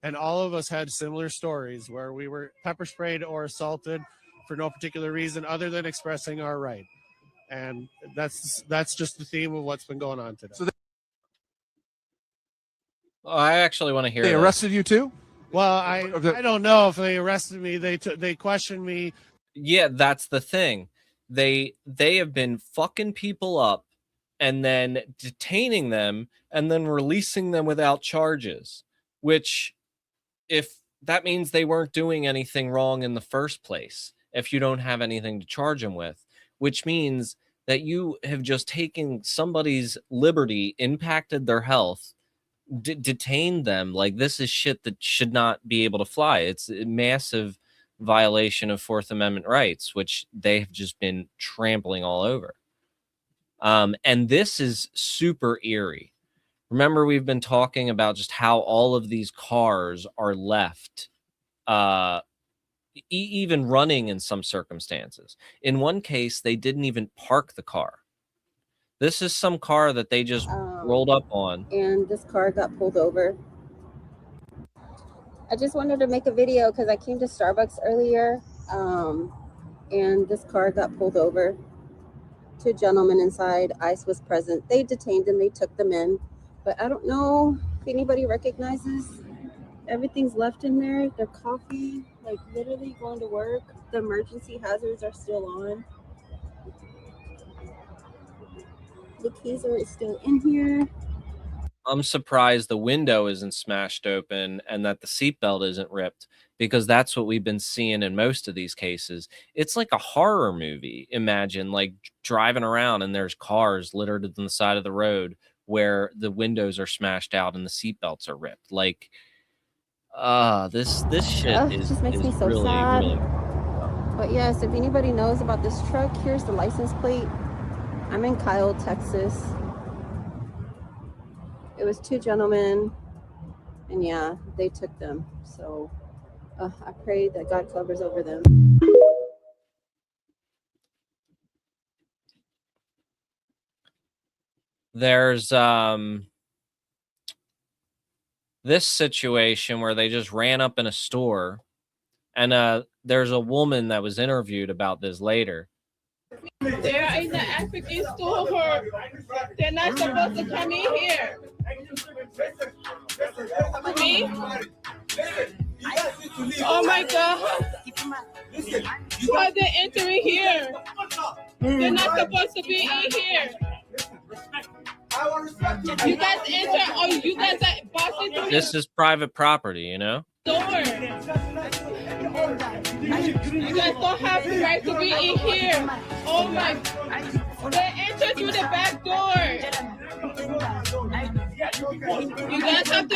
and all of us had similar stories where we were pepper sprayed or assaulted for no particular reason other than expressing our right. And that's just the theme of what's been going on today. So I actually want to hear. They arrested you too? Well, I don't know if they arrested me. They questioned me. Yeah, that's the thing. They have been fucking people up and then detaining them and then releasing them without charges, which, if that means they weren't doing anything wrong in the first place, if you don't have anything to charge them with, which means that you have just taken somebody's liberty, impacted their health, detained them. Like, this is shit that should not be able to fly. It's a massive violation of Fourth Amendment rights, which they have just been trampling all over. And this is super eerie. Remember, we've been talking about just how all of these cars are left, even running in some circumstances. In one case, they didn't even park the car. This is some car that they just rolled up on. And this car got pulled over. I just wanted to make a video because I came to Starbucks earlier, and this car got pulled over. 2 gentlemen inside. ICE was present. They detained them. They took them in. But I don't know if anybody recognizes. Everything's left in there. Their coffee, like literally going to work. The emergency hazards are still on. The keys are still in here. I'm surprised the window isn't smashed open and that the seatbelt isn't ripped, because that's what we've been seeing in most of these cases. It's like a horror movie. Imagine like driving around and there's cars littered on the side of the road where the windows are smashed out and the seatbelts are ripped. Like, this shit is just makes me so really, sad. really. But yes, if anybody knows about this truck, here's the license plate. I'm in Kyle, Texas. It was 2 gentlemen. And yeah, they took them. So I pray that God covers over them. There's this situation where they just ran up in a store, and there's a woman that was interviewed about this later. They're in the African store. They're not supposed to come in here. Me? Oh my God. Why are they entering here? They're not supposed to be in here. You guys enter, or you guys are bossing through This is private property, you know? the door. You guys don't have the right to be in here. Oh my. They enter through the back door. You guys have to.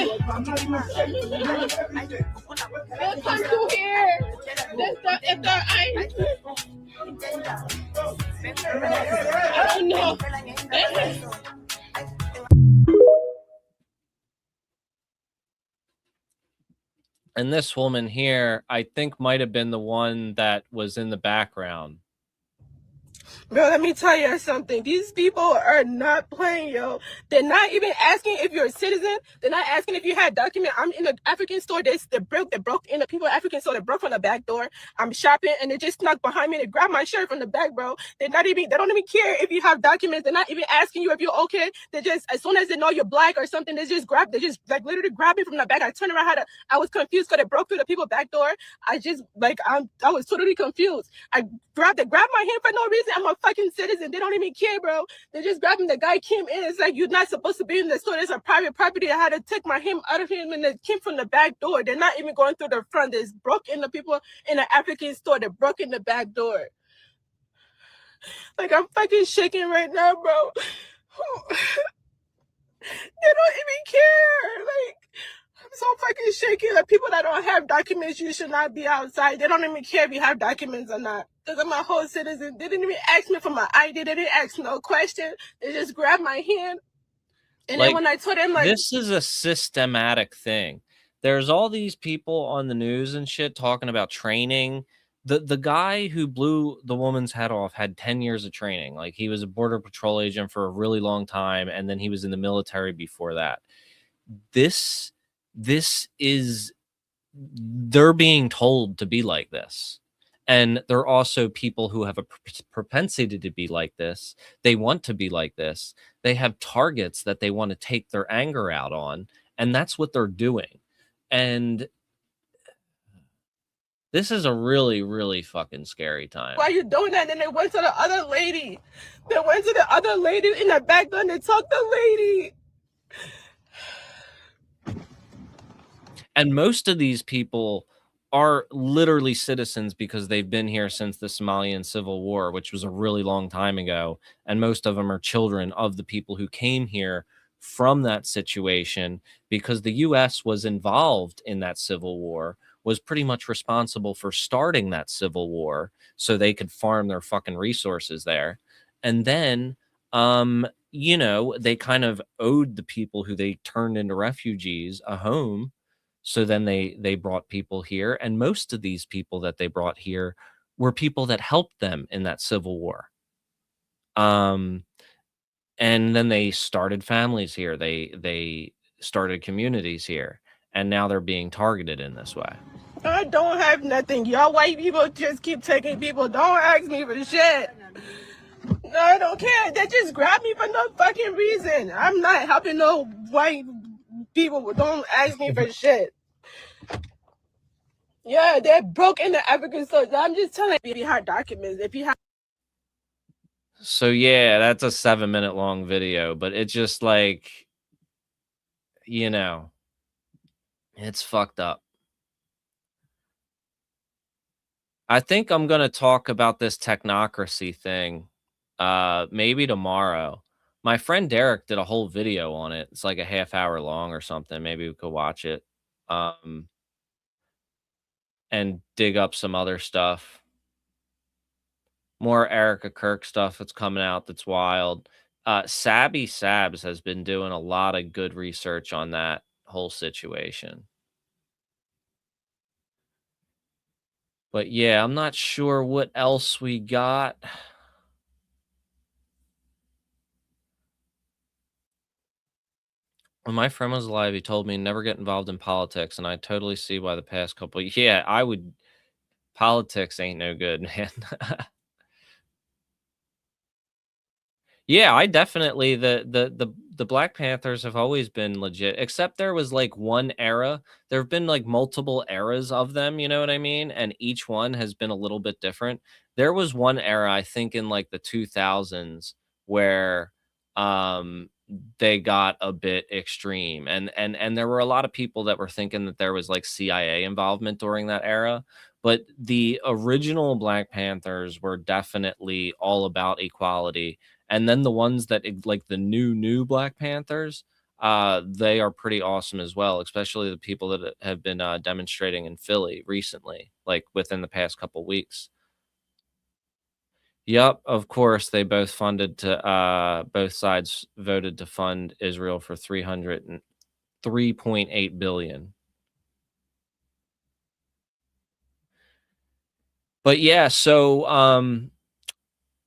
They'll come through here. If they're I don't know. And this woman here, I think, might have been the one that was in the background. Bro, let me tell you something. These people are not playing, yo. They're not even asking if you're a citizen. They're not asking if you had documents. I'm in an African store. They broke in the people African store. They broke from the back door. I'm shopping and they just snuck behind me. They grabbed my shirt from the back, bro. They don't even care if you have documents. They're not even asking you if you're okay. They just, as soon as they know you're black or something, they just like literally grab me from the back. I turned around, I was confused because they broke through the people back door. I was totally confused. They grabbed my hand for no reason. I'm a fucking citizen. They don't even care, bro. They just grabbed him. The guy came in. It's like, you're not supposed to be in the store. There's a private property. I had to take my hand out of him, and they came from the back door. They're not even going through the front. They broke in the people in the African store. They broke in the back door. Like, I'm fucking shaking right now, bro. They don't even care. Like, I'm so fucking shaky. Like, people that don't have documents, you should not be outside. They don't even care if you have documents or not. Because I'm a whole citizen. They didn't even ask me for my ID. They didn't ask no question. They just grabbed my hand. And then when I told them, like, this is a systematic thing. There's all these people on the news and shit talking about training. The guy who blew the woman's head off had 10 years of training. Like, he was a border patrol agent for a really long time, and then he was in the military before that. This is, they're being told to be like this. And there are also people who have a propensity to be like this. They want to be like this. They have targets that they want to take their anger out on, and that's what they're doing. And this is a really, really fucking scary time. why are you doing that? And then they went to the other lady. They went to the other lady in the back door and they talked to the lady. And most of these people are literally citizens because they've been here since the Somalian Civil War, which was a really long time ago. And most of them are children of the people who came here from that situation, because the U.S. was involved in that Civil War, was pretty much responsible for starting that Civil War so they could farm their fucking resources there. And then, you know, they kind of owed the people who they turned into refugees a home. So then they brought people here, and most of these people that they brought here were people that helped them in that Civil War. And then they started families here. They started communities here, and now they're being targeted in this way. I don't have nothing. Y'all white people just keep taking people. Don't ask me for shit. No, I don't care. They just grab me for no fucking reason. I'm not helping no white people. Don't ask me for shit. Yeah, they're broke in the African store. I'm just telling you, if you have documents, if you have. So yeah, that's a 7-minute long video, but it's just like, you know, it's fucked up. I think I'm going to talk about this technocracy thing maybe tomorrow. My friend Derek did a whole video on it. It's like a half hour long or something. Maybe we could watch it and dig up some other stuff. More Erica Kirk stuff that's coming out that's wild. Sabby Sabs has been doing a lot of good research on that whole situation. But yeah, I'm not sure what else we got. When my friend was alive, he told me never get involved in politics, and I totally see why the past couple. Yeah, I would. Politics ain't no good, man. Yeah, I definitely the Black Panthers have always been legit, except there was like one era. There have been like multiple eras of them, you know what I mean? And each one has been a little bit different. There was one era, I think in like the 2000s where um they got a bit extreme, and there were a lot of people that were thinking that there was like CIA involvement during that era. But the original Black Panthers were definitely all about equality, and then the ones that like the new Black Panthers, they are pretty awesome as well, especially the people that have been demonstrating in Philly recently, like within the past couple weeks. Yep, of course, they both funded to both sides voted to fund Israel for 3.8 billion. But yeah, so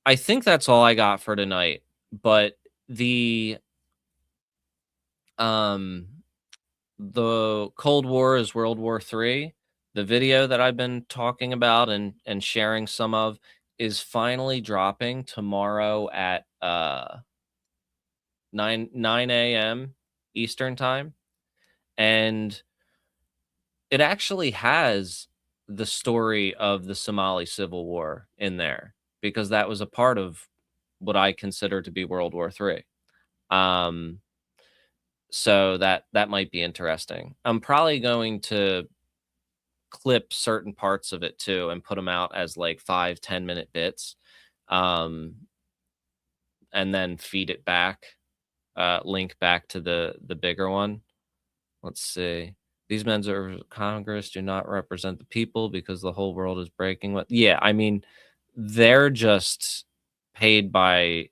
I think that's all I got for tonight. But um the Cold War is World War III. The video that I've been talking about and sharing some of is finally dropping tomorrow at 9 a.m. Eastern time, and it actually has the story of the Somali Civil War in there because that was a part of what I consider to be World War III. So that might be interesting. I'm probably going to clip certain parts of it too and put them out as like 5-10 minute bits, um and then feed it back, link back to the bigger one. Let's see. These members of Congress do not represent the people because the whole world is breaking what. Yeah, I mean, they're just paid by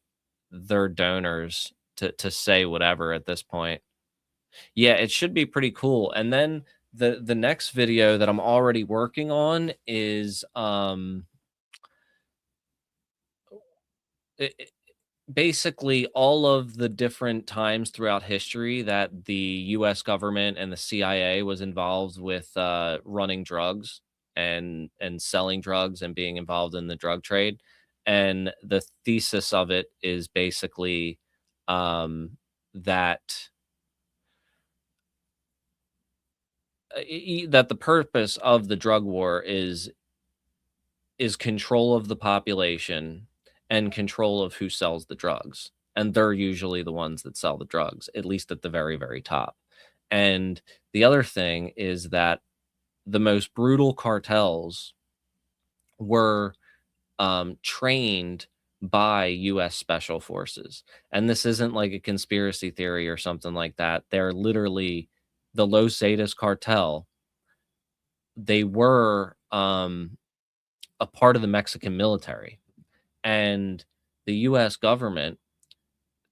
their donors to say whatever at this point. Yeah, it should be pretty cool. And then the next video that I'm already working on is it, basically all of the different times throughout history that the US government and the CIA was involved with running drugs and selling drugs and being involved in the drug trade. And the thesis of it is basically that that the purpose of the drug war is control of the population and control of who sells the drugs. And they're usually the ones that sell the drugs, at least at the very, very top. And the other thing is that the most brutal cartels were trained by US special forces. And this isn't like a conspiracy theory or something like that. They're literally the Los Zetas cartel. They were a part of the Mexican military. And the US government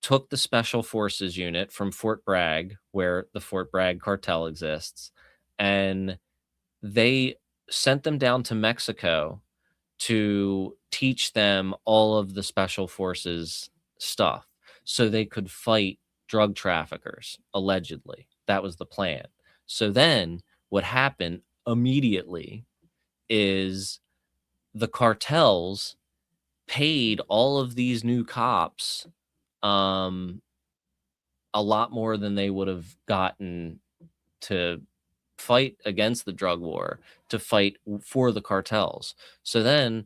took the special forces unit from Fort Bragg, where the Fort Bragg cartel exists, and they sent them down to Mexico to teach them all of the special forces stuff so they could fight drug traffickers, allegedly. That was the plan. So then what happened immediately is the cartels paid all of these new cops um a lot more than they would have gotten to fight against the drug war, to fight for the cartels. So then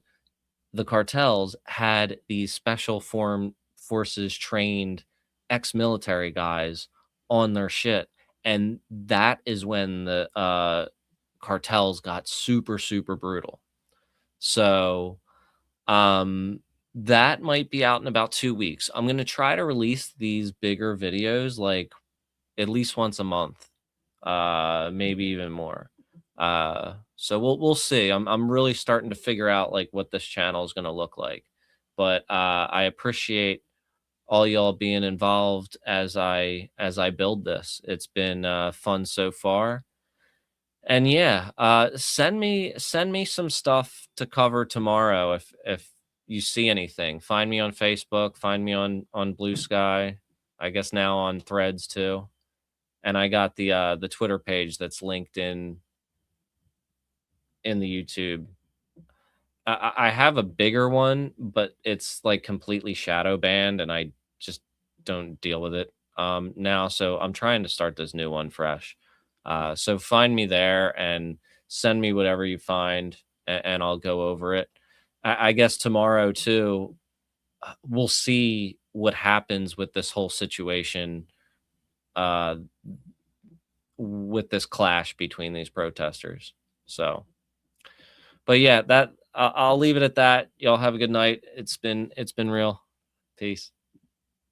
the cartels had these special forces trained ex-military guys on their shit, and that is when the cartels got super super brutal. So that might be out in about 2 weeks. I'm going to try to release these bigger videos like at least once a month, maybe even more. So we'll see. I'm really starting to figure out like what this channel is going to look like. But I appreciate all y'all being involved as I build this. It's been fun so far. And yeah, send me some stuff to cover tomorrow if you see anything. Find me on Facebook, find me on Blue Sky, I guess now on Threads too. And I got the Twitter page that's linked in the YouTube. I have a bigger one, but it's like completely shadow banned, and I just don't deal with it now. So I'm trying to start this new one fresh. So find me there and send me whatever you find, and I'll go over it. I guess tomorrow too, we'll see what happens with this whole situation, uh, with this clash between these protesters. So. But yeah, that I'll leave it at that. Y'all have a good night. It's been real. Peace.